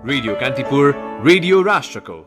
Radio Kantipur, radio राष्ट्रको।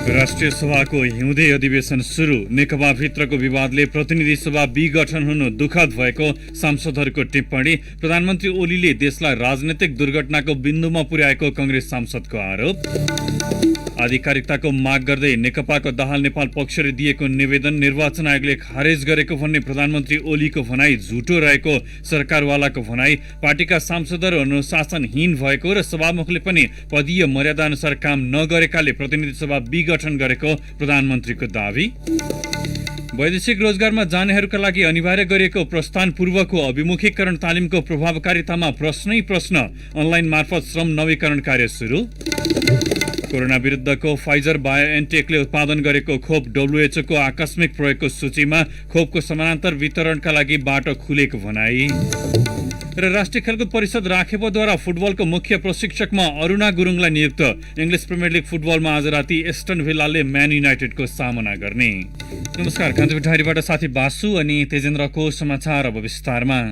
राष्ट्रिय सभाको हिउँदे अधिवेशन सुरु। नेकपा भित्रको विवादले प्रतिनिधि सभा विघटन हुनु दुःखद भएको सांसदहरूको टिप्पणी। प्रधानमन्त्री ओलीले देशलाई राजनैतिक दुर्घटनाको बिन्दुमा पुर्याएको कंग्रेस सांसदको आरोप। आधिकारिकताको माग गर्दै नेकपाको दाहाल नेपाल पक्षले दिएको निवेदन निर्वाचन आयोगले खारेज गरेको भन्ने प्रधानमन्त्री ओलीको भनाई झुटो रहेको सरकारवालाको भनाई। पार्टीका सांसदहरू अनुशासनहीन भएको र सभामुखले पनि पदीय मर्यादा अनुसार काम नगरेकाले प्रतिनिधि सभा विघटन गरेको प्रधानमन्त्रीको दावी। वैदेशिक रोजगारमा जानेहरूका लागि अनिवार्य गरिएको प्रस्थान पूर्वको अभिमुखीकरण तालिमको प्रभावकारितामा प्रश्नै प्रश्न। अनलाइन मार्फत श्रम नवीकरण कार्य सुरु। कोरोना विरुद्धको फाइजर बायोएनटेकले उत्पादन गरेको खोप WHO को आकस्मिक प्रयोगको सूचीमा। खोपको समानान्तर वितरणका लागि बाटो खुलेको भनाई। र राष्ट्रिय खेलकुद परिषद राखेपोद्वारा फुटबलको मुख्य प्रशिक्षकमा अरुणा गुरुङलाई नियुक्त। इङ्ग्लिस प्रिमियर लिग फुटबलमा आज राति एस्टन भिल्लाले म्यान युनाइटेडको सामना गर्ने। नमस्कार, कान्तिपुर डायरीबाट साथी बासु अनि तेजेन्द्रको समाचार अब विस्तारमा।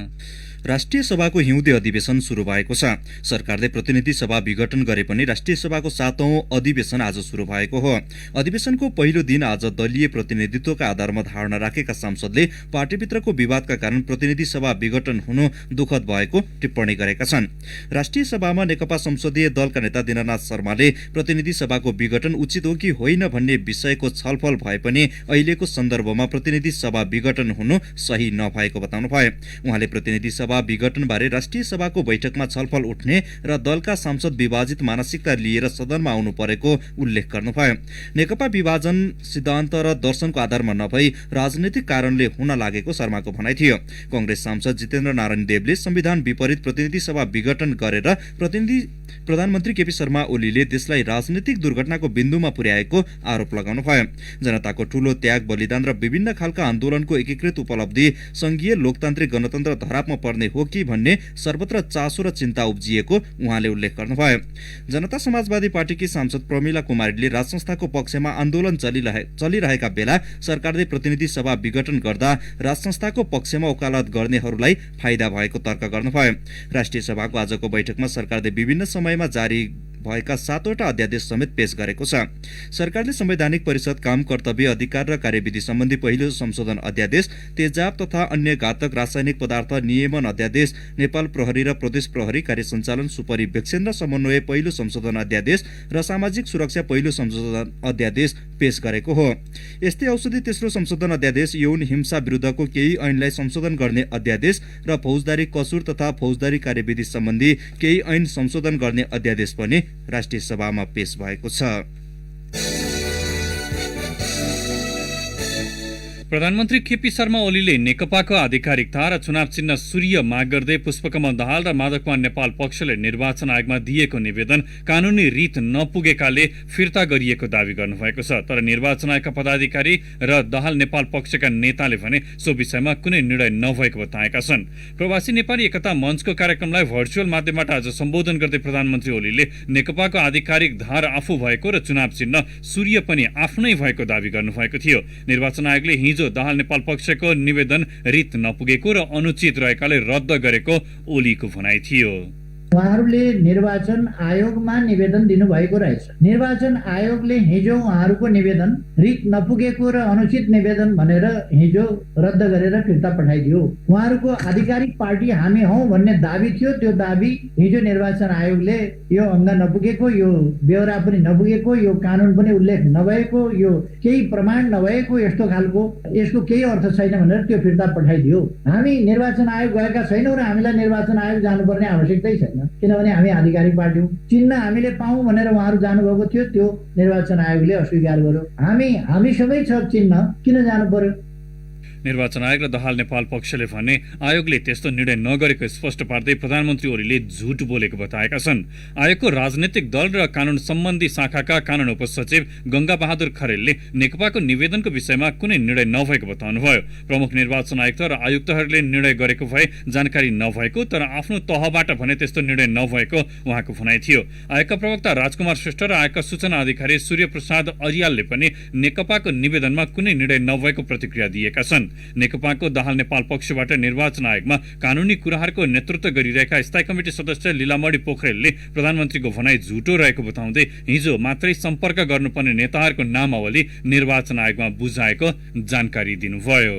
राष्ट्रिय सभाको हिउँदे अधिवेशन सुरु भएको छ। सरकारले प्रतिनिधि सभा विघटन गरे पनि राष्ट्रिय सभाको 7औं अधिवेशन आज सुरु भएको हो। अधिवेशनको पहिलो दिन आज दलीय प्रतिनिधित्वका आधारमा धारणा राखेका सांसदले पार्टीभित्रको विवादका कारण प्रतिनिधि सभा विघटन हुनु दुःखद भएको टिप्पणी गरेका छन्। राष्ट्रिय सभामा नेकपा संसदीय दलका नेता दिननाथ शर्माले प्रतिनिधि सभाको विघटन उचित हो कि होइन भन्ने विषयको छलफल भए पनि अहिलेको सन्दर्भमा प्रतिनिधि सभा विघटन हुनु सही नभएको बताउनु भयो। उहाँले प्रतिनिधि सभा विघटन बारे राष्ट्रिय सभाको बैठकमा छलफल उठ्ने र दलका सांसद विभाजित मानसिकता लिएर सदनमा आउनु परेको उल्लेख गर्नुभयो। नेकपा विभाजन सिद्धान्त र दर्शनको आधारमा नभई राजनैतिक कारणले हुन लागेको शर्माको भनाइ थियो। कंग्रेस सांसद जितेन्द्र नारायण देवले संविधान विपरीत प्रतिनिधि सभा विघटन गरेर प्रधानमन्त्री केपी शर्मा ओलीले देशलाई राजनैतिक दुर्घटनाको बिन्दुमा पुर्याएको आरोप लगाउनुभयो। जनताको ठूलो त्याग, बलिदान र विभिन्न खालका आन्दोलनको एकीकृत उपलब्धि संघीय लोकतान्त्रिक गणतन्त्र धरापमा पर्ने हो कि भन्ने सर्वत्र चासो र चिन्ता उब्जिएको उहाँले उल्लेख गर्नुभयो। जनता समाजवादी पार्टीकी सांसद प्रमिला कुमारीले राजसंस्थाको पक्षमा आन्दोलन चलिरहेका बेला सरकारले प्रतिनिधि सभा विघटन गर्दा राजसंस्थाको पक्षमा वकालत गर्नेहरूलाई फाइदा भएको तर्क गर्नुभयो। राष्ट्रिय सभाको आजको बैठकमा सरकारले विभिन्न समयमा जारी भएका 7वटा अध्यादेश समेत पेश गरेको छ। सरकारले संवैधानिक परिषद, काम, कर्तव्य, अधिकार र कार्यविधि सम्बन्धी पहिलो संशोधन अध्यादेश, तेजाब तथा अन्य घातक रासायनिक पदार्थ नियमन अध्यादेश, नेपाल प्रहरी र प्रदेश प्रहरी कार्य सञ्चालन सुपरिवेक्षण र समन्वय पहिलो संशोधन अध्यादेश र सामाजिक सुरक्षा पहिलो संशोधन अध्यादेश पेश गरेको हो। यस्तै औषधि तेस्रो संशोधन अध्यादेश, यौन हिंसा विरुद्धको केही ऐनलाई संशोधन गर्ने अध्यादेश र फौजदारी कसुर तथा फौजदारी कार्यविधि सम्बन्धी केही ऐन संशोधन गर्ने अध्यादेश पनि राष्ट्रिय सभामा पेश भएको छ। प्रधानमन्त्री केपी शर्मा ओलीले नेकपाको आधिकारिकता र चुनाव चिन्ह सूर्य माग गर्दै पुष्पकमल दाहाल र माधवकुमार नेपाल पक्षले निर्वाचन आयोगमा दिएको निवेदन कानूनी रीत नपुगेकाले फिर्ता गरिएको दावी गर्नुभएको छ। तर निर्वाचन आयोगका पदाधिकारी र दाहाल नेपाल पक्षका नेताले भने सो विषयमा कुनै निर्णय नभएको बताएका छन्। प्रवासी नेपाली एकता मञ्चको कार्यक्रमलाई भर्चुअल माध्यमबाट आज सम्बोधन गर्दै प्रधानमन्त्री ओलीले नेकपाको आधिकारिक धार आफू भएको र चुनाव चिन्ह सूर्य पनि आफ्नै भएको दावी गर्नुभएको थियो। निर्वाचन आयोगले हिजो दाहाल नेपाल पक्षको निवेदन रीत नपुगेको र अनुचित रहेकाले रद्द गरेको ओलीको भनाइ थियो। उहाँहरूले निर्वाचन आयोगमा निवेदन दिनुभएको रहेछ। निर्वाचन आयोगले हिजो उहाँहरूको निवेदन रीत नपुगेको र अनुचित निवेदन भनेर हिजो रद्द गरेर फिर्ता पठाइदियो। उहाँहरूको आधिकारिक पार्टी हामी हौं भन्ने दावी थियो। त्यो दावी हिजो निर्वाचन आयोगले यो अंग नपुगेको, यो ब्यौरा पनि नपुगेको, यो कानून पनि उल्लेख नभएको, यो केही प्रमाण नभएको, यस्तो खालको यसको केही अर्थ छैन भनेर त्यो फिर्ता पठाइदियो। हामी निर्वाचन आयोग गएका छैनौँ र हामीलाई निर्वाचन आयोग जानुपर्ने आवश्यकतै छैन, किनभने हामी आधिकारिक पार्टी हौं। चिन्ह हामीले पाऊँ भनेर उहाँहरू जानुभएको थियो, त्यो निर्वाचन आयोगले अस्वीकार गर्यो। हामीसँगै छ चिन्ह, किन जानु पर्यो? निर्वाचन आयोग र दाहाल नेपाल पक्षले भने आयोगले त्यस्तो निर्णय नगरेको स्पष्ट पार्दै प्रधानमन्त्री ओलीले झुट बोलेको बताएका छन्। आयोगको राजनैतिक दल र कानून सम्बन्धी शाखाका कानून उपसचिव गंगा बहादुर खरेलले नेकपाको निवेदनको विषयमा कुनै निर्णय नभएको बताउनुभयो। प्रमुख निर्वाचन आयुक्त र आयुक्तहरूले निर्णय गरेको भए जानकारी नभएको, तर आफ्नो तहबाट भने त्यस्तो निर्णय नभएको उहाँको भनाइ थियो। आयोगका प्रवक्ता राजकुमार श्रेष्ठ र आयोगका सूचना अधिकारी सूर्य प्रसाद अरियालले पनि नेकपाको निवेदनमा कुनै निर्णय नभएको प्रतिक्रिया दिएका छन्। नेकपाको दाहाल नेपाल पक्षबाट निर्वाचन आयोगमा कानूनी कुराहरूको नेतृत्व गरिरहेका स्थायी कमिटी सदस्य लीलामणि पोखरेलले प्रधानमन्त्रीको भनाइ झुटो रहेको बताउँदै हिजो मात्रै सम्पर्क गर्नुपर्ने नेताहरूको नामावली निर्वाचन आयोगमा बुझाएको जानकारी दिनुभयो।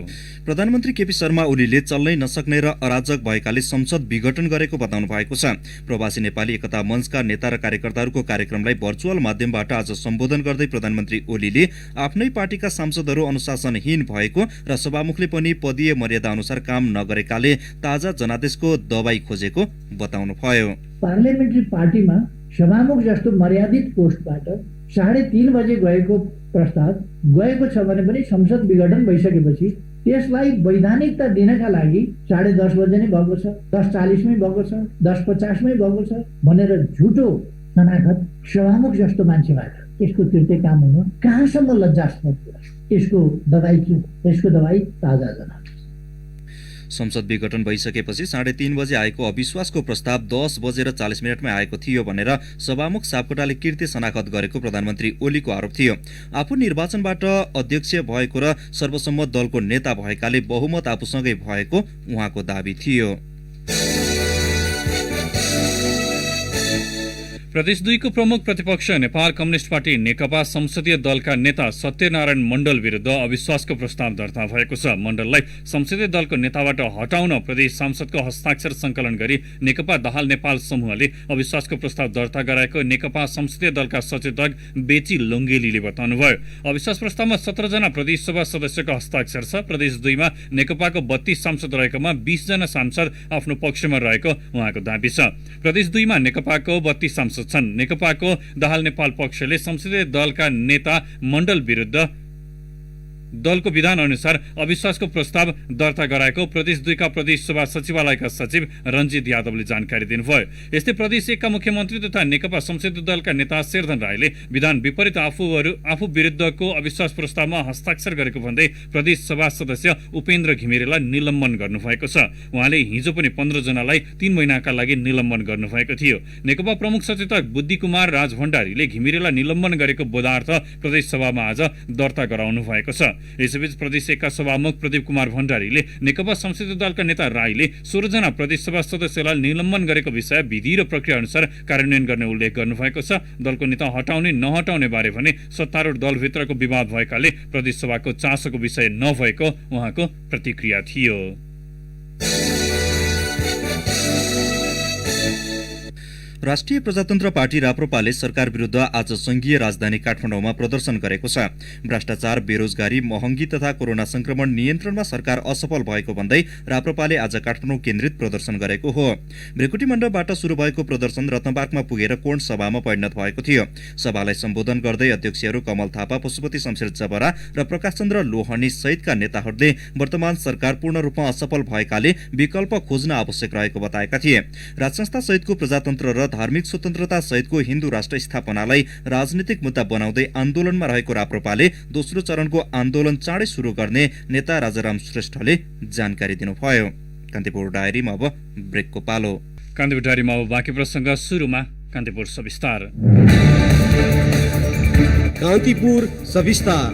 प्रधानमन्त्री केपी शर्मा ओलीले चल्नै नसक्ने र अराजक भएकाले संसद विघटन गरेको बताउनु भएको छ। प्रवासी नेपाली एकता मञ्चका नेता र कार्यकर्ताहरूको कार्यक्रमलाई भर्चुअल माध्यमबाट आज सम्बोधन गर्दै प्रधानमन्त्री ओलीले आफ्नै पार्टीका सांसदहरू अनुशासनहीन भएको र सभामुखले पनि पदीय मर्यादा अनुसार काम नगरेकाले ताजा जनादेशको दबाई खोजेको बताउनुभयो। पार्लियामेन्ट्री पार्टीमा सभामुख जस्तो मर्यादित पोस्टबाट 3:30 बजे गएको प्रस्ताव गएको छ भने पनि संसद विघटन भइसकेपछि त्यसलाई वैधानिकता दिनका लागि 10:30 बजे नै भएको छ, 10:40 मै भएको छ, 10:50 मै भएको छ भनेर झुटो शनाखत सभामुख जस्तो मान्छेबाट यसको तिर्ते काम हुनु कहाँसम्म लज्जास्पद कुरा। यसको दबाई के हो? यसको दबाई ताजा जनादेश। संसद विघटन भइसकेपछि 3:30 बजे आएको अविश्वासको प्रस्ताव 10:40 मै आएको थियो भनेर सभामुख सापकोटाले कीर्ति शनाखत गरेको प्रधानमन्त्री ओलीको आरोप थियो। आफू निर्वाचनबाट अध्यक्ष भएको र सर्वसम्मत दलको नेता भएकाले बहुमत आफूसँगै भएको उहाँको दाबी थियो। प्रदेश 2 को प्रमुख प्रतिपक्ष नेपाल कम्युनिस्ट पार्टी नेकपा संसदीय दलका नेता सत्यनारायण मण्डल विरुद्ध अविश्वासको प्रस्ताव दर्ता भएको छ। मण्डललाई संसदीय दलको नेताबाट हटाउन प्रदेश सांसदको हस्ताक्षर संकलन गरी नेकपा दाहाल नेपाल समूहले अविश्वासको प्रस्ताव दर्ता गराएको नेकपा संसदीय दलका सचेतक बेची लुङ्गेलीले बताउनुभयो। अविश्वास प्रस्तावमा 17 जना प्रदेश सभा सदस्यको हस्ताक्षर छ। प्रदेश 2 मा नेकपाको 32 सांसद रहेकोमा 20 जना सांसद आफ्नो पक्षमा रहेको उहाँको दाबी छ। प्रदेश 2 मा नेकपाको 32 सांसद छन्। नेकपाको दाहाल नेपाल पक्षले संसदीय दलका नेता मण्डल विरुद्ध दलको विधान अनुसार अविश्वासको प्रस्ताव दर्ता गराएको प्रदेश 2 का प्रदेश सभा सचिवालयका सचिव रञ्जित यादवले जानकारी दिनुभयो। यस्तै प्रदेश 1 का मुख्यमन्त्री तथा नेकपा संसदीय दलका नेता शेरधन राईले विधान विपरीत आफू विरुद्धको अविश्वास प्रस्तावमा हस्ताक्षर गरेको भन्दै प्रदेश सभा सदस्य उपेन्द्र घिमिरेलाई निलम्बन गर्नुभएको छ। उहाँले हिजो पनि 15 जनालाई 3 महिनाका लागि निलम्बन गर्नुभएको थियो। नेकपा प्रमुख सचेतक बुद्धि कुमार राज भण्डारीले घिमिरेलाई निलम्बन गरेको बोधार्थ प्रदेश सभामा आज दर्ता गराउनु भएको छ। यसैबीच प्रदेश 1 का सभामुख प्रदीप कुमार भण्डारीले नेकपा संसदीय दलका नेता राईले 16 जना प्रदेश सभा सदस्यलाई निलम्बन गरेको विषय विधि र प्रक्रिया अनुसार कार्यान्वयन गर्ने उल्लेख गर्नुभएको छ। दलको नेता हटाउने नहटाउने बारे भने सत्तारूढ दलभित्रको विवाद भएकाले प्रदेश सभाको चासोको विषय नभएको उहाँको प्रतिक्रिया थियो। राष्ट्रिय प्रजातन्त्र पार्टी राप्रपाले सरकार विरुद्ध आज संघीय राजधानी काठमाडौँमा प्रदर्शन गरेको छ। भ्रष्टाचार, बेरोजगारी, महँगी तथा कोरोना संक्रमण नियन्त्रणमा सरकार असफल भएको भन्दै राप्रपाले आज काठमाडौँ केन्द्रित प्रदर्शन गरेको हो। भ्रिकुटी मण्डपबाट सुरु भएको प्रदर्शन रत्नबागमा पुगेर कोण सभामा परिणत भएको थियो। सभालाई सम्बोधन गर्दै अध्यक्षहरू कमल थापा, पशुपति शमशेर जबरा र प्रकाश चन्द्र लोहनी सहितका नेताहरूले वर्तमान सरकार पूर्ण रूपमा असफल भएकाले विकल्प खोज्न आवश्यक रहेको बताएका थिए। राजसंस्था सहितको प्रजातन्त्र र धार्मिक स्वतन्त्रता सहितको हिन्दू राष्ट्र स्थापनालाई राजनीतिक मुद्दा बनाउँदै आन्दोलनमा रहेको राप्रपाले दोस्रो चरणको आन्दोलन चाँडै सुरु गर्ने नेता राजाराम श्रेष्ठले जानकारी दिनुभयो। कान्तिपुर डायरीमा अब ब्रेकको पालो। कान्तिपुर डायरीमा अब बाँकी प्रसङ्ग सुरुमा कान्तिपुर सविस्तार। कान्तिपुर सविस्तार।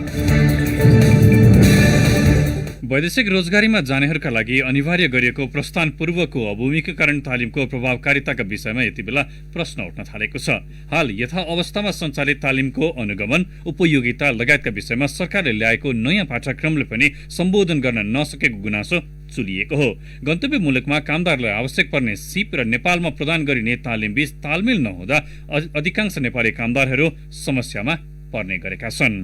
वैदेशिक रोजगारीमा जानेहरूका लागि अनिवार्य गरिएको प्रस्थान पूर्वको अभूमिकीकरण तालिमको प्रभावकारिताका विषयमा यति बेला प्रश्न उठ्न थालेको छ। हाल यथा अवस्थामा सञ्चालित तालिमको अनुगमन, उपयोगिता लगायतका विषयमा सरकारले ल्याएको नयाँ पाठ्यक्रमले पनि सम्बोधन गर्न नसकेको गुनासो चुलिएको हो। गन्तव्य मुलुकमा कामदारलाई आवश्यक पर्ने सिप र नेपालमा प्रदान गरिने तालिमबीच तालमेल नहुँदा अधिकांश नेपाली कामदारहरू समस्यामा पर्ने गरेका छन्।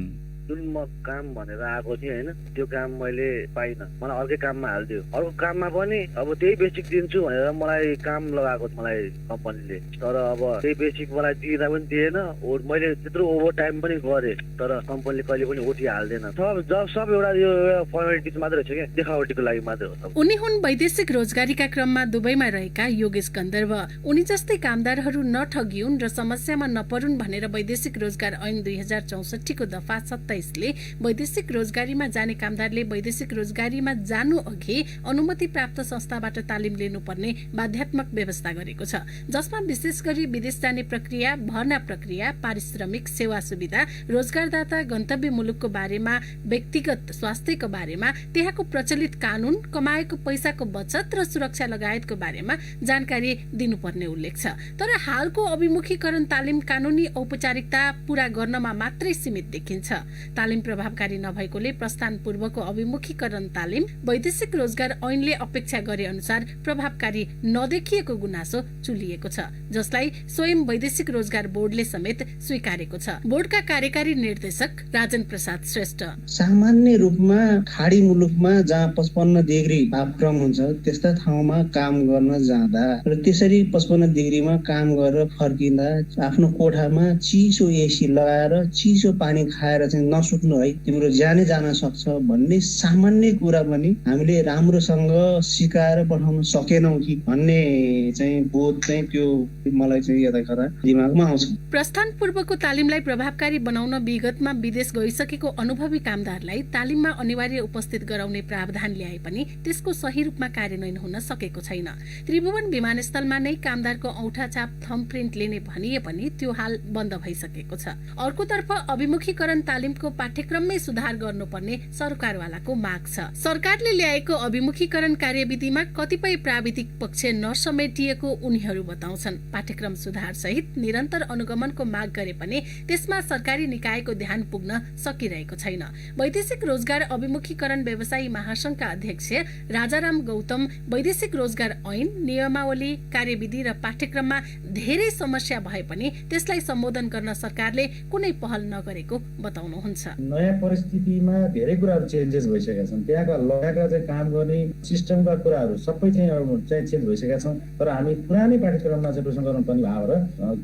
जुन म काम भनेर आएको थिएँ होइन त्यो काम मैले पाइनँ, मलाई अर्कै काममा हालिदियो। अर्को काममा पनि अब त्यही बेसिक दिन्छु भनेर मलाई काम लगाएको मलाई कम्पनीले, तर अब त्यही बेसिक मलाई दिँदा पनि दिएन। मैले त्यत्रो ओभर टाइम पनि गरेँ तर कम्पनीले कहिले पनि ओटी हाल्दैन। सब एउटा यो फर्मालिटिज मात्रै छ क्या, देखावटीको लागि मात्रै हो। उनी हुन् वैदेशिक रोजगारीका क्रममा दुबईमा रहेका योगेश गन्धर्व। उनी जस्तै कामदारहरू नठगिउन् र समस्यामा नपरुन् भनेर वैदेशिक रोजगार ऐन 2064 को दफा 27ले वैदेशिक रोजगारीमा जाने कामदारले वैदेशिक रोजगारीमा जानु अघि अनुमति प्राप्त संस्थाबाट तालिम लिनुपर्ने बाध्यात्मक व्यवस्था गरेको छ, जसमा विशेष गरी विदेश जाने प्रक्रिया, भर्ना प्रक्रिया, पारिश्रमिक, सेवा सुविधा, रोजगारदाता, गन्तव्य मुलुकको बारेमा, व्यक्तिगत स्वास्थ्यको बारेमा, त्यहाँको प्रचलित कानून, कमाएको पैसाको बचत र सुरक्षा लगायतको बारेमा जानकारी दिनुपर्ने उल्लेख छ। तर हालको अभिमुखीकरण तालिम कानूनी औपचारिकता पूरा गर्नमा मात्रै सीमित देखिन्छ। तालिम प्रभावकारी नभएकोले प्रस्थान पूर्वको अभिमुखीकरण तालिम वैदेशिक रोजगार ऐनले अपेक्षा गरे अनुसार प्रभावकारी नदेखिएको गुनासो चुलिएको छ, जसलाई स्वयं वैदेशिक रोजगार बोर्डले समेत स्वीकारेको छ। बोर्डका कार्यकारी निर्देशक राजन प्रसाद श्रेष्ठ: सामान्य रूपमा खाडी मुलुकमा जहाँ 55 डिग्री तापक्रम हुन्छ त्यस्ता ठाउँमा काम गर्न जाँदा र त्यसरी 55 डिग्रीमा काम गरेर फर्किँदा आफ्नो कोठामा चिसो एसी लगाएर चिसो पानी खाएर चाहिँ नसुत्नु है, तिम्रो ज्यानै जान सक्छ भन्ने सामान्य कुरा पनि हामीले राम्रोसँग सिकाएर पठाउन सकेनौं कि भन्ने चाहिँ बोध चाहिँ त्यो मलाई चाहिँ यताकता दिमागमा आउँछ। प्रस्थान पूर्वको तालिमलाई प्रभावकारी बनाउन विगतमा विदेश गइसकेको अनुभवी कामदारलाई तालिममा अनिवार्य उपस्थित गराउने प्रावधान ल्याए पनि त्यसको सही रूपमा कार्यान्वयन हुन सकेको छैन। त्रिभुवन विमानस्थलमा नै कामदारको औँठा छाप थम्ब प्रिन्ट लिने भनिए पनि त्यो हाल बन्द भइसकेको छ। अर्कोतर्फ अभिमुखीकरण तालिमको पाठ्यक्रममै सुधार गर्नुपर्ने सरकारवालाको माग छ। सरकारले ल्याएको अभिमुखीकरण कार्यविधिमा कतिपय प्राविधिक पक्ष नसमेटिएको उनीहरू बताउँछन्। पाठ्यक्रम सुधार सहित निरन्तर अनुगमनको माग गरे पनि त्यसमा सरकारी निकायको ध्यान पुग्न सकिरहेको छैन। वैदेशिक रोजगार अभिमुखीकरण व्यवसायी महासंघका अध्यक्ष राजाराम गौतम वैदेशिक रोजगार ऐन, नियमावली, कार्यविधि र पाठ्यक्रममा धेरै समस्या भए पनि त्यसलाई सम्बोधन गर्न सरकारले कुनै पहल नगरेको बताउनुहुन्छ। नयाँ परिस्थितिमा धेरै कुराहरू चेन्जेस भइसकेका छन्, त्यहाँका लगाएका चाहिँ काम गर्ने सिस्टमका कुराहरू सबै चाहिँ चेन्ज भइसकेका छन्। तर हामी पुरानै पाठ्यक्रममा चाहिँ प्रश्न गर्न पर्ने भाव र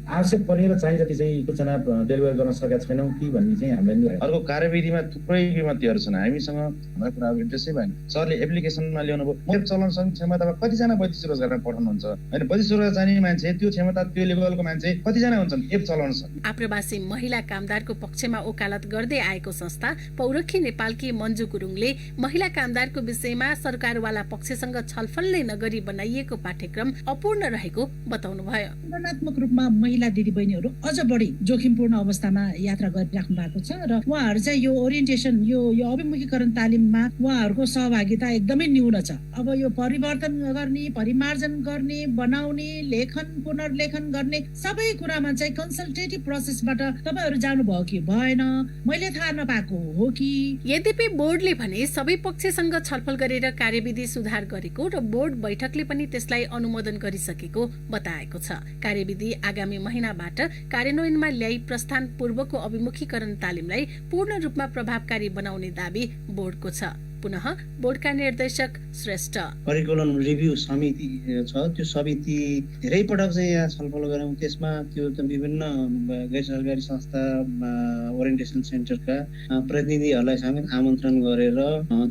आवश्यक पर्ने र चाहिँ जति चाहिँ सूचना डेलिभर गर्न सकेका छैनौँ कि भन्ने चाहिँ हामीलाई। अर्को कार्यविधिमा थुप्रै विमतिहरू छन्, हामीसँग हाम्रो कुराहरू इन्ट्रेस्टै भएन। सरले एप्लिकेसनमा ल्याउनु भयो, एप चलाउन सक्ने क्षमतामा कतिजना वैदेशिक रोजगारमा पठाउनुहुन्छ होइन, वैदेशिक रोजगार जाने मान्छे त्यो क्षमता त्यो लेभलको मान्छे कतिजना हुन्छन् एप चलाउन सक्ने। आप्रवासी महिला कामदारको पक्षमा वकालत गर्दै आएको संस्था पौरखी नेपालकी मन्जु गुरुङले महिला कामदारको विषयमा सरकारवाला पक्षसँग छलफल नै नगरी बनाइएको पाठ्यक्रम अपूर्ण रहेको बताउनुभयो। तुलनात्मक रूपमा महिला दिदीबहिनीहरू अझ बढी जोखिमपूर्ण अवस्थामा यात्रा गरिराख्नु भएको छ र उहाँहरू चाहिँ यो ओरिएन्टेसन यो अभिमुखीकरण तालिममा उहाँहरूको सहभागिता एकदमै न्यून छ। अब यो परिवर्तन गर्ने, परिमार्जन गर्ने, बनाउने, लेखन, पुनर्लेखन गर्ने सबै कुरामा चाहिँ कन्सल्टेटिभ प्रोसेसबाट तपाईहरु जानुभयो कि भएन, मैले थाहा नपाएको हो कि। यद्यपि बोर्डले भने सबै पक्षसँग छलफल गरेर कार्यविधि सुधार गरेको र बोर्ड बैठकले पनि त्यसलाई अनुमोदन गरिसकेको बताएको छ। कार्यविधि आगामी महिनाबाट कार्यान्वयनमा ल्याई प्रस्थान पूर्वको अभिमुखीकरण तालिमलाई पूर्ण रूपमा प्रभावकारी बनाउने दाबी बोर्डको छ। पुनः बोर्डका निर्देशक श्रेष्ठ: करिकुलम रिभ्यू समिति छ, त्यो समिति धेरै पटक चाहिँ यहाँ छलफल गऱ्यौँ। त्यसमा त्यो विभिन्न गैर सरकारी संस्था, ओरिएन्टेसन सेन्टरका प्रतिनिधिहरूलाई समेत आमन्त्रण गरेर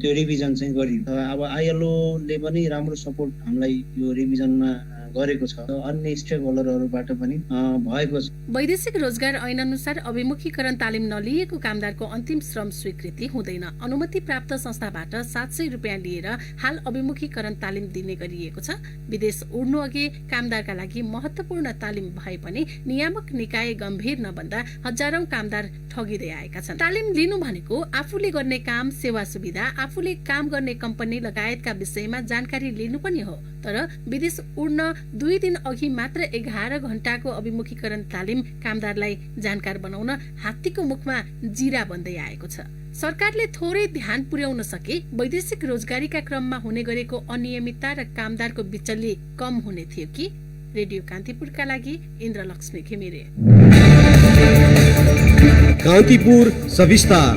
त्यो रिभिजन चाहिँ गरियो। अब आइएलओले पनि राम्रो सपोर्ट हामीलाई यो रिभिजनमा गरेको छ, अन्य स्टेक होल्डरहरूबाट पनि भएको छ। वैदेशिक रोजगार ऐन अनुसार अभिमुखीकरण तालिम नलिएको कामदारको अन्तिम श्रम स्वीकृति हुँदैन। अनुमति प्राप्त संस्थाबाट 700 रुपियाँ लिएर हाल अभिमुखीकरण तालिम दिने गरिएको छ। विदेश उड्नु अघि कामदारका लागि महत्वपूर्ण तालिम भए पनि नियामक निकाय गम्भीर नबन्दा हजारौं कामदार ठगिँदै आएका छन्। तालिम लिनु भनेको आफूले गर्ने काम, सेवा सुविधा, आफूले काम गर्ने कम्पनी लगायतका विषयमा जानकारी लिनु पनि हो। तर विदेश उड्न 2 दिन अघि मात्र 11 घण्टाको अभिमुखीकरण तालिम कामदारलाई जानकार बनाउन हात्तीको मुखमा जिरा बन्दै आएको छ। सरकारले थोरै ध्यान पुर्याउन सके वैदेशिक रोजगारीका क्रममा हुने गरेको अनियमितता र कामदारको बिचल्ली कम हुने थियो कि। रेडियो कान्तिपुरका लागि इन्द्रलक्ष्मी घिमिरे। कान्तिपुर सविस्तार।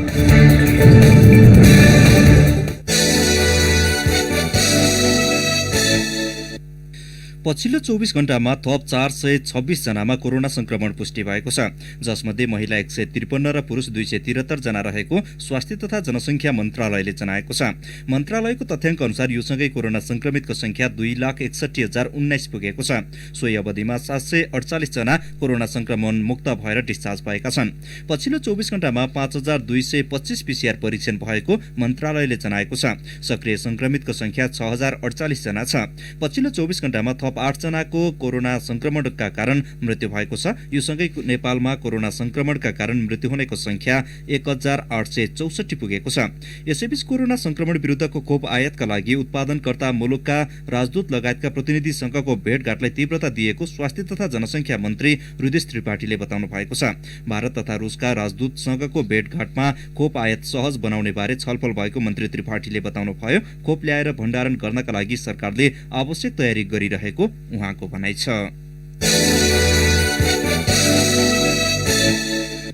पछिल्लो 24 घण्टामा थप 426 जनामा कोरोना संक्रमण पुष्टि भएको छ, जसमध्ये महिला 153 र पुरुष 273 जना रहेको स्वास्थ्य तथा जनसङ्ख्या मन्त्रालयले जनाएको छ। मन्त्रालयको तथ्याङ्क अनुसार योसँगै कोरोना संक्रमितको संख्या 2,61,019 पुगेको छ। सोही अवधिमा 748 जना कोरोना संक्रमण मुक्त भएर डिस्चार्ज भएका छन्। पछिल्लो 24 घण्टामा 5,225 पीसीआर परीक्षण भएको मन्त्रालयले जनाएको छ। सक्रिय संक्रमितको संख्या 6,048 जना छ। पछिल्लो 24 घण्टामा थप 8 जनाको कोरोना संक्रमणका कारण मृत्यु भएको छ। यो सँगै नेपालमा कोरोना संक्रमणका कारण मृत्यु हुनेको संख्या 1,864 पुगेको छ। यसैबीच कोरोना संक्रमण विरुद्धको खोप आयातका लागि उत्पादनकर्ता मुलुकका राजदूत लगायतका प्रतिनिधि संघको भेटघाटलाई तीव्रता दिएको स्वास्थ्य तथा जनसङ्ख्या मन्त्री रुदेश त्रिपाठीले बताउनु भएको छ। भारत तथा रुसका राजदूत संघको भेटघाटमा खोप आयात सहज बनाउने बारे छलफल भएको मन्त्री त्रिपाठीले बताउनुभयो। खोप ल्याएर भण्डारण गर्नका लागि सरकारले आवश्यक तयारी गरिरहेको उहाँको भनाइ छ।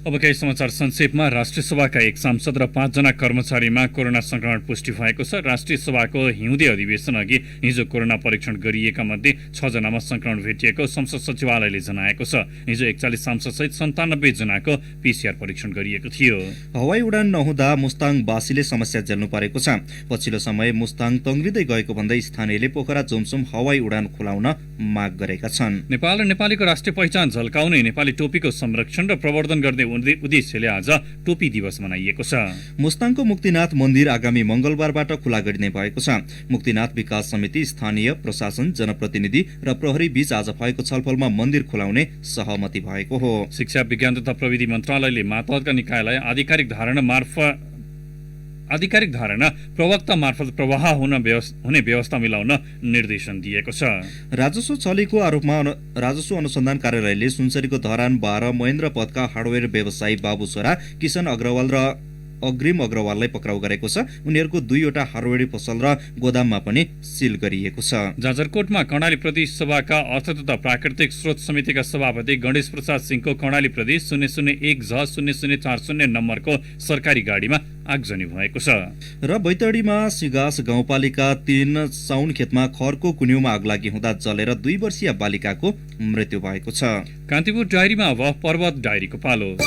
अब केही समाचार संक्षेपमा। राष्ट्रिय सभाका एक सांसद र 5 जना कर्मचारीमा कोरोना संक्रमण पुष्टि भएको छ। राष्ट्रिय सभाको हिउँदे अधिवेशन अघि हिजो कोरोना परीक्षण गरिएका मध्ये 6 जनामा संक्रमण भेटिएको संसद सचिवालयले जनाएको छ। हिजो 41 सांसदसहित 97 जनाको पीसीआर परीक्षण गरिएको थियो। हवाई उडान नहुँदा मुस्ताङवासीले समस्या झेल्नु परेको छ। पछिल्लो समय मुस्ताङ तङ्ग्रिँदै गएको भन्दै स्थानीयले पोखरा जुमसुम हवाई उडान खुलाउन माग गरेका छन्। नेपाल र नेपालीको राष्ट्रिय पहिचान झल्काउने नेपाली टोपीको संरक्षण र प्रवर्धन गर्ने उद्देश्यले आज टोपी दिवस मनाइएको छ। मुस्ताङको मुक्तिनाथ मन्दिर आगामी मंगलबारबाट खुला गरिने भएको छ। मुक्तिनाथ विकास समिति, स्थानीय प्रशासन, जनप्रतिनिधि र प्रहरी बीच आज भएको छलफलमा मन्दिर खुलाउने सहमति भएको हो। शिक्षा विज्ञान तथा प्रविधि मन्त्रालयले मातहतका निकायलाई आधिकारिक धारणा प्रवक्ता मार्फत प्रवाह हुने व्यवस्था मिलाउन निर्देशन दिएको छ। राजस्व छलेको आरोपमा राजस्व अनुसन्धान कार्यालयले सुनसरीको धरान 12 महेन्द्र पदका हार्डवेयर व्यवसायी बाबु सोरा, किशन अग्रवाल र अग्रिम अग्रवाललाई पक्राउ गरेको छ। उनीहरूको 2वटा हार्डवेयर पसल र गोदाममा पनि सिल गरिएको छ। जाजरकोटमा कर्णाली प्रदेश सभाका अर्थ तथा प्राकृतिक स्रोत समितिका सभापति गणेश प्रसाद सिंहको कर्णाली प्रदेश 001-0040 नम्बरको सरकारी गाडीमा आगजनी भएको छ। र बैतडीमा सिगास गाउँपालिका 3 साउन खेतमा खरको कुन्युमा आगलागी हुँदा जलेर 2 वर्षीय बालिकाको मृत्यु भएको छ। कान्तिपुर डायरीमा अब पर्वत डायरीको पालो।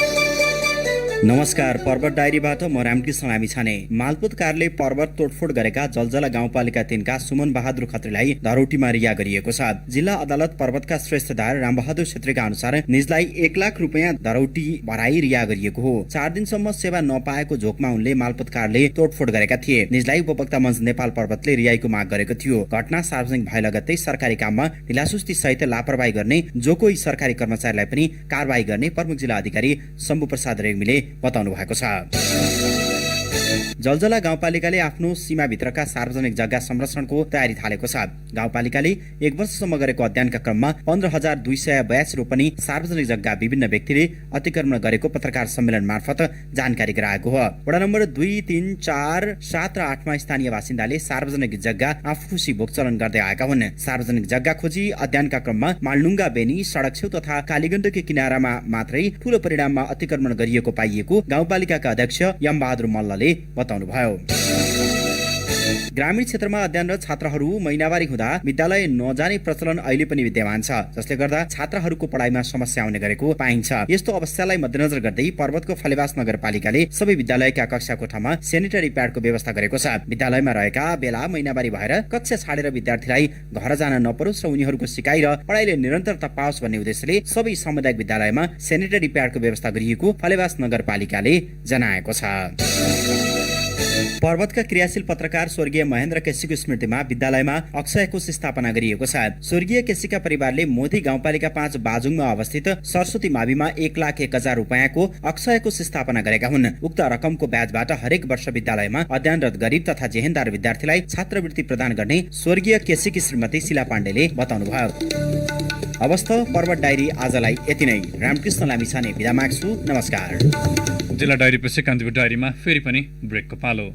नमस्कार, पर्वत डायरीबाट म रामकृष्ण लामिछाने। मालपोत कारले पर्वत तोडफोड गरेका जलजला गाउँपालिका 3 का सुमन बहादुर खत्रीलाई धरौटीमा रिहा गरिएको छ। जिल्ला अदालत पर्वतका श्रेष्ठ दार रामबहादुर छेत्रीका अनुसार निजलाई 1 लाख रुपियाँ धरौटी भराई रिहा गरिएको हो। 4 दिनसम्म सेवा नपाएको झोकमा उनले मालपोत कारले तोडफोड गरेका थिए। निजलाई उपभोक्ता मञ्च नेपाल पर्वतले रिहाईको माग गरेको थियो। घटना सार्वजनिक भए लगत्तै सरकारी काममा ढिलासुस्ती सहित लापरवाही गर्ने जो कोही सरकारी कर्मचारीलाई पनि कारबाही गर्ने प्रमुख जिल्ला अधिकारी शम्भु प्रसाद रेग्मीले बताउनु भएको छ। जलजला गाउँपालिकाले आफ्नो सीमाभित्रका सार्वजनिक जग्गा संरक्षणको तयारी थालेको छ। गाउँपालिकाले 1 वर्षसम्म गरेको अध्ययनका क्रममा 15,282 रोपनी सार्वजनिक जग्गा विभिन्न व्यक्तिले अतिक्रमण गरेको पत्रकार सम्मेलन मार्फत जानकारी गराएको हो। वडा नम्बर 2, 3, 4, 7 र 8 मा स्थानीय बासिन्दाले सार्वजनिक जग्गा आफू खुसी भोगचलन गर्दै आएका हुन्। सार्वजनिक जग्गा खोजी अध्ययनका क्रममा मालडुङ्गा बेनी, सडक छेउ तथा कालीगण्डकी किनारामा मात्रै ठूलो परिणाममा अतिक्रमण गरिएको पाइएको गाउँपालिकाका अध्यक्ष यमबहादुर मल्लले बताउनुभयो। ग्रामीण क्षेत्रमा अध्ययनरत छात्रहरू महिनावारी हुँदा विद्यालय नजाने प्रचलन अहिले पनि विद्यमान छ, जसले गर्दा छात्रहरूको पढाइमा समस्या आउने गरेको पाइन्छ। यस्तो अवस्थालाई मध्यनजर गर्दै पर्वतको फलेवास नगरपालिकाले सबै विद्यालयका कक्षा कोठामा सेनिटरी प्याडको व्यवस्था गरेको छ। विद्यालयमा रहेका बेला महिनावारी भएर कक्षा छाडेर विद्यार्थीलाई घर जान नपरोस् र उनीहरूको सिकाइ र पढाइले निरन्तरता पाओस् भन्ने उद्देश्यले सबै सामुदायिक विद्यालयमा सेनिटरी प्याडको व्यवस्था गरिएको फलेवास नगरपालिकाले जनाएको छ। पर्वतका क्रियाशील पत्रकार स्वर्गीय महेन्द्र केसीको स्मृतिमा विद्यालयमा अक्षय कोष स्थापना गरिएको छ। स्वर्गीय केसीका परिवारले मोदी गाउँपालिका 5 बाजुङमा अवस्थित सरस्वती माविमा 1,01,000 रुपियाँको अक्षय कोष स्थापना गरेका हुन्। उक्त रकमको ब्याजबाट हरेक वर्ष विद्यालयमा अध्ययनरत गरिब तथा जेहेन्दार विद्यार्थीलाई छात्रवृत्ति प्रदान गर्ने स्वर्गीय केसीकी श्रीमती शिला पाण्डेले बताउनुभयो। अवस्थ पर्वत डायरी आजलाई यति नै। रामकृष्ण लामिछाने बिदा माग्छु। नमस्कार। जिल्ला डायरी पछि कान्तिपुर डायरीमा फेरि पनि ब्रेकको पालो।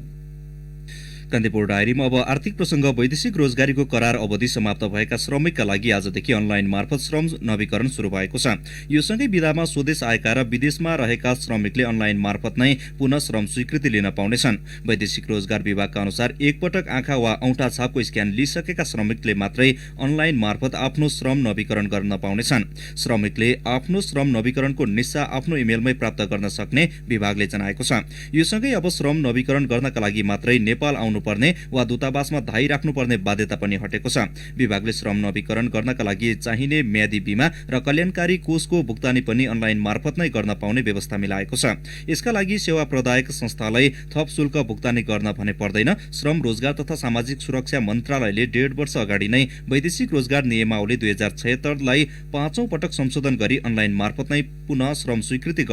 कान्तिपुर डायरीमा अब आर्थिक प्रसंग वैदेशिक रोजगारीको करार अवधि समाप्त भएका श्रमिकका लागि आजदेखि अनलाइन मार्फत श्रम नवीकरण शुरू भएको छ। यो सँगै विधामा स्वदेश आएका र विदेशमा रहेका श्रमिकले अनलाइन मार्फत नै पुनः श्रम स्वीकृति लिन पाउनेछन्। वैदेशिक रोजगार विभागका अनुसार एकपटक आँखा वा औंठा छापको स्क्यान लिइसकेका श्रमिकले मात्रै अनलाइन मार्फत आफ्नो श्रम नवीकरण गर्न पाउनेछन्। श्रमिकले आफ्नो श्रम नवीकरणको निस्सा आफ्नो इमेलमै प्राप्त गर्न सक्ने विभागले जनाएको छ। यो सँगै अब श्रम नवीकरण गर्नका लागि मात्रै नेपाल आउनुपर्ने वा दूतावासमा धाई राख्नुपर्ने बाध्यता पनि हटेको छ। विभागले श्रम नवीकरण गर्नका लागि चाहिने म्यादी बीमा र कल्याणकारी कोषको भुक्तानी पनि अनलाइन मार्फत नै गर्न पाउने व्यवस्था मिलाएको छ। यसका लागि सेवा प्रदायक संस्थालाई थप शुल्क भुक्तानी गर्न भने पर्दैन। श्रम रोजगार तथा सामाजिक सुरक्षा मन्त्रालयले 1.5 वर्ष अगाडि नै वैदेशिक रोजगार नियमावली 2076 लाई 5औं पटक संशोधन गरी अनलाइन मार्फत नै पुनः श्रम स्वीकृति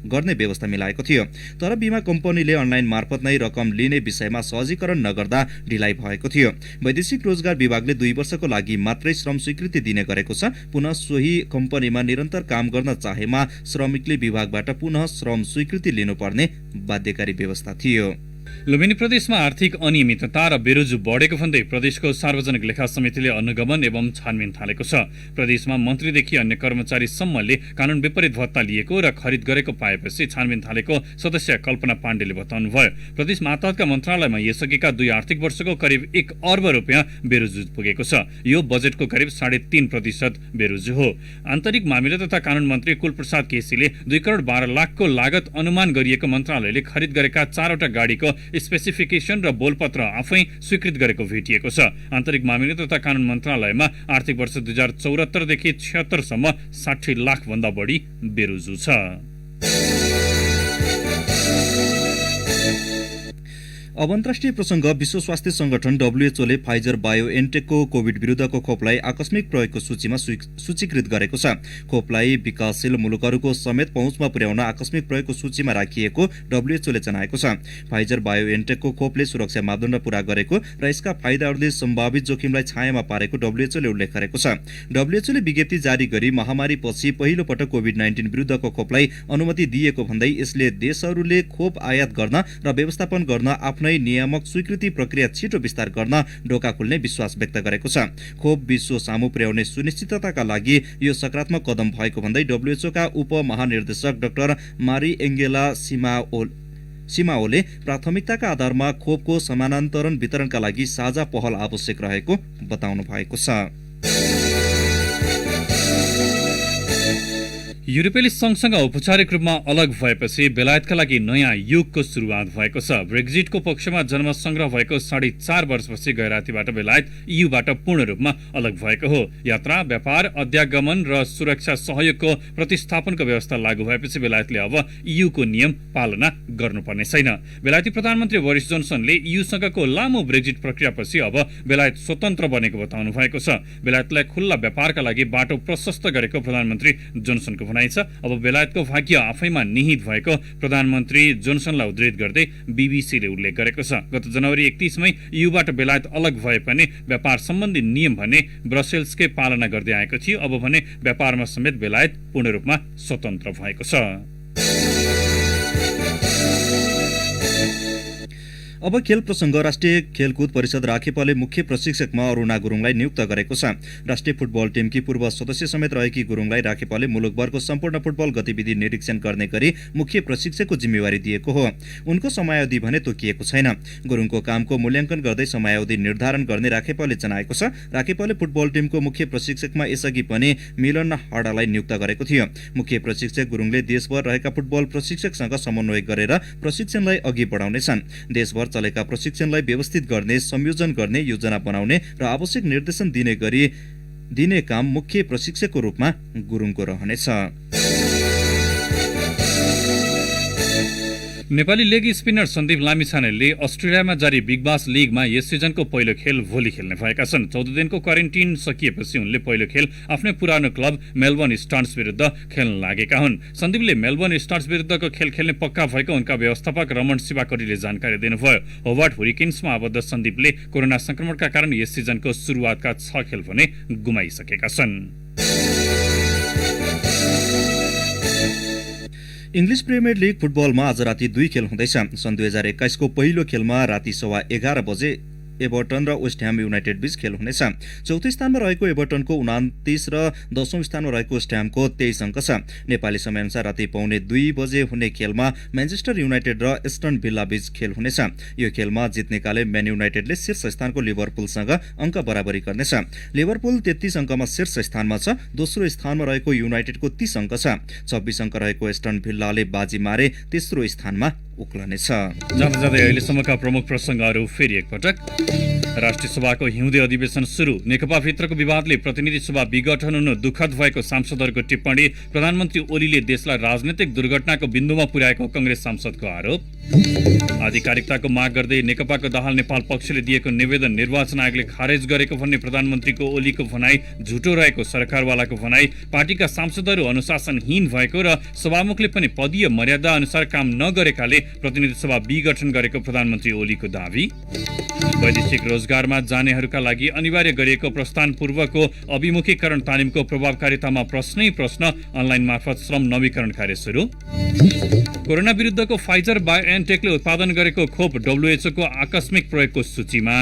गर्ने व्यवस्था मिलाएको थियो। तर बीमा कम्पनीले अनलाइन मार्फत नै रकम लिने विषयमा सहजीकरण नगर्दा ढिलाइ भएको थियो। वैदेशिक रोजगार विभागले 2 वर्षको लागि मात्रै श्रम स्वीकृति दिने गरेको छ। पुनः सोही कम्पनीमा निरन्तर काम गर्न चाहेमा श्रमिकले विभागबाट पुनः श्रम स्वीकृति लिनुपर्ने बाध्यकारी व्यवस्था थियो। लुम्बिनी प्रदेशमा आर्थिक अनियमितता र बेरोजु बढेको भन्दै प्रदेशको सार्वजनिक लेखा समितिले अनुगमन एवं छानबिन थालेको छ। प्रदेशमा मन्त्रीदेखि अन्य कर्मचारीसम्मले कानून विपरीत भत्ता लिएको र खरिद गरेको पाएपछि छानबिन थालेको सदस्य कल्पना पाण्डेले बताउनुभयो। प्रदेश मातहतका मन्त्रालयमा यसअघिका 2 आर्थिक वर्षको करिब 1 अर्ब रुपियाँ बेरोजु पुगेको छ। यो बजेटको करिब 3.5% बेरोजु हो। आन्तरिक मामिला तथा कानून मन्त्री कुलप्रसाद केसीले 2 करोड 12 लाखको लागत अनुमान गरिएको मन्त्रालयले खरिद गरेका 4वटा गाडीको स्पेसिफिकेसन र बोलपत्र आफै स्वीकृत गरेको भेटिएको छ। आन्तरिक मामिला तथा कानून मन्त्रालयमा आर्थिक वर्ष 2074 देखि 76 सम्म 60 लाख भन्दा बढी बेरोजु छ। अब अन्तर्राष्ट्रिय प्रसंग विश्व स्वास्थ्य संगठन WHO ले फाइजर बायोएनटेकको कोभिड विरुद्धको खोपलाई आकस्मिक प्रयोगको सूचीमा सूचीकृत गरेको छ। खोपलाई विकासशील मुलुकहरूको समेत पहुँचमा पुर्याउन आकस्मिक प्रयोगको सूचीमा राखिएको WHO ले जनाएको छ। फाइजर बायोएनटेकको खोपले सुरक्षा मापदण्ड पूरा गरेको र यसका फाइदाहरूले सम्भावित जोखिमलाई छायामा पारेको WHO ले उल्लेख गरेको छ। WHO ले विज्ञप्ति जारी गरी महामारीपछि पहिलो पटक कोभिड-19 विरुद्धको खोपलाई अनुमति दिएको भन्दै यसले देशहरूले खोप आयात गर्न र व्यवस्थापन गर्न आफ्नै नियामक स्वीकृति प्रक्रिया छिटो विस्तार गर्न ढोका खुल्ने विश्वास व्यक्त गरेको छ। खोप विश्व सामु पुर्याउने सुनिश्चितताका लागि यो सकारात्मक कदम भएको भन्दै WHO का उप महानिर्देशक डाक्टर मारी एङ्गेला सिमाओले प्राथमिकताका आधारमा खोपको समानान्तरण वितरणका लागि साझा पहल आवश्यक रहेको बताउनु भएको छ। युरोपेली संघसँग औपचारिक रूपमा अलग भएपछि बेलायतका लागि नयाँ युगको सुरुवात भएको छ। ब्रेक्जिटको पक्षमा जनमत संग्रह भएको 4.5 वर्षपछि गैरातीबाट बेलायत EUबाट पूर्ण रूपमा अलग भएको हो। यात्रा, व्यापार, अध्यागमन र सुरक्षा सहयोगको प्रतिस्थापनको व्यवस्था लागू भएपछि बेलायतले अब EUको नियम पालना गर्नुपर्ने छैन। बेलायती प्रधानमन्त्री बोरिस जोन्सनले EUसँगको लामो ब्रेक्जिट प्रक्रियापछि अब बेलायत स्वतन्त्र बनेको बताउनु भएको छ। बेलायतलाई खुल्ला व्यापारका लागि बाटो प्रशस्त गरेको प्रधानमन्त्री जोन्सनको भनाइ छ। अब बेलायतको भाग्य आफैमा निहित भएको प्रधानमन्त्री जोन्सनलाई उद्धृत गर्दै BBC ले उल्लेख गरेको छ। गत जनवरी 31 मै EUबाट बेलायत अलग भए पनि व्यापार सम्बन्धी नियम भने ब्रसेल्सकै पालना गर्दै आएको थियो। अब भने व्यापारमा समेत बेलायत पूर्ण रूपमा स्वतन्त्र भएको छ। अब खेल प्रसंग राष्ट्रिय खेलकुद परिषद राखेपाले मुख्य प्रशिक्षकमा अरुणा गुरुङलाई नियुक्त गरेको छ। राष्ट्रिय फुटबल टिमकी पूर्व सदस्य समेत रहेकी गुरुङलाई राखेपाले मुलुकभरको सम्पूर्ण फुटबल गतिविधि निरीक्षण गर्ने गरी मुख्य प्रशिक्षकको जिम्मेवारी दिएको हो। उनको समयावधि भने तोकिएको छैन। गुरुङको कामको मूल्याङ्कन गर्दै समयावधि निर्धारण गर्ने राखेपाले जनाएको छ। राखेपाले फुटबल टिमको मुख्य प्रशिक्षकमा यसअघि पनि मिलन हाडालाई नियुक्त गरेको थियो। मुख्य प्रशिक्षक गुरुङले देशभर रहेका फुटबल प्रशिक्षकसँग समन्वय गरेर प्रशिक्षणलाई अघि बढाउनेछन्। देशभर चलेका प्रशिक्षणलाई व्यवस्थित गर्ने, संयोजन गर्ने, योजना बनाउने र आवश्यक निर्देशन दिने काम मुख्य प्रशिक्षकको रूपमा गुरुङको रहनेछ। नेपाली लेग स्पिनर सन्दीप लामिछानेले अस्ट्रेलियामा जारी बिग बास लिगमा यस सिजनको पहिलो खेल भोलि खेल्ने भएका छन्। 14 दिनको क्वारेन्टिन सकिएपछि उनले पहिलो खेल आफ्नै पुरानो क्लब मेलबर्न स्टार्स विरुद्ध खेल्न लागेका हुन्। सन्दीपले मेलबर्न स्टार्स विरुद्धको खेल खेल्ने पक्का भएको उनका व्यवस्थापक रमण शिवाकरीले जानकारी दिनुभयो। होबार्ट हुरिकेन्समा आबद्ध सन्दीपले कोरोना संक्रमणका कारण यस सिजनको सुरुवातका 6 खेल भने गुमाइसकेका छन्। इङ्ग्लिस प्रिमियर लिग फुटबलमा आज राति 2 खेल हुँदैछ। सन् 2021 को पहिलो खेलमा राति 11:15 बजे एभर्टन र वेस्ट ह्याम युनाइटेड बीच खेल हुनेछ। चौथो स्थानमा रहेको एभर्टनको 29 र 10औं स्थानमा रहेको वेस्ट ह्यामको 23 अङ्क छ। नेपाली समयअनुसार राति 1:15 बजे हुने खेलमा म्यान्चेस्टर युनाइटेड र एस्टन भिल्ला बीच खेल हुनेछ। यो खेलमा जित्नेकाले म्यान युनाइटेडले शीर्ष स्थानको लिभरपुलसँग अङ्क बराबरी गर्नेछ। लिभरपुल 33 अङ्कमा शीर्ष स्थानमा छ। दोस्रो स्थानमा रहेको युनाइटेडको 30 अङ्क छ। 26 अङ्क रहेको एस्टन भिल्लाले बाजी मारे तेस्रो स्थानमा उक्लनेछ। जाँदा जाँदै अहिलेसम्मका प्रमुख प्रसङ्गहरू फेरि एकपटक। राष्ट्रिय सभाको हिउँदे अधिवेशन सुरु। नेकपाभित्रको विवादले प्रतिनिधि सभा विघटन हुनु दुःखद भएको सांसदहरूको टिप्पणी। प्रधानमन्त्री ओलीले देशलाई राजनैतिक दुर्घटनाको बिन्दुमा पुर्याएको कांग्रेस सांसदको आरोप। आधिकारिकताको माग गर्दै नेकपाको दाहाल नेपाल पक्षले दिएको निवेदन निर्वाचन आयोगले खारेज गरेको भन्ने प्रधानमन्त्रीको ओलीको भनाई झुटो रहेको सरकारवालाको भनाई। पार्टीका सांसदहरू अनुशासनहीन भएको र सभामुखले पनि पदीय मर्यादा अनुसार काम नगरेकाले प्रतिनिधि सभा विघटन गरेको प्रधानमन्त्री ओलीको दावी। वैदेशिक रोजगारमा जानेहरूका लागि अनिवार्य गरिएको प्रस्थान पूर्वको अभिमुखीकरण तालिमको प्रभावकारितामा प्रश्नै प्रश्न। अनलाइन मार्फत श्रम नवीकरण कार्य सुरु। कोरोना विरुद्धको फाइजर बायोएनटेकले उत्पादन गरेको खोप WHO को आकस्मिक प्रयोगको सूचीमा।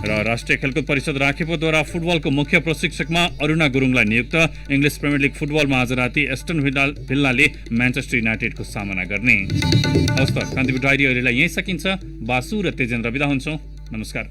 र राष्ट्रिय खेलकुद परिषद राखेपोद्वारा फुटबलको मुख्य प्रशिक्षकमा अरुणा गुरुङलाई नियुक्त। इङ्ग्लिस प्रिमियर लिग फुटबलमा आज राति एस्टन भिल्लाले म्यान्चेस्टर युनाइटेडको सामना गर्ने। हवस् त, कान्तिपुर डायरी अहिलेलाई यहीँ सकिन्छ। बासु र तेजेन्द्र बिदा हुन्छौँ। नमस्कार।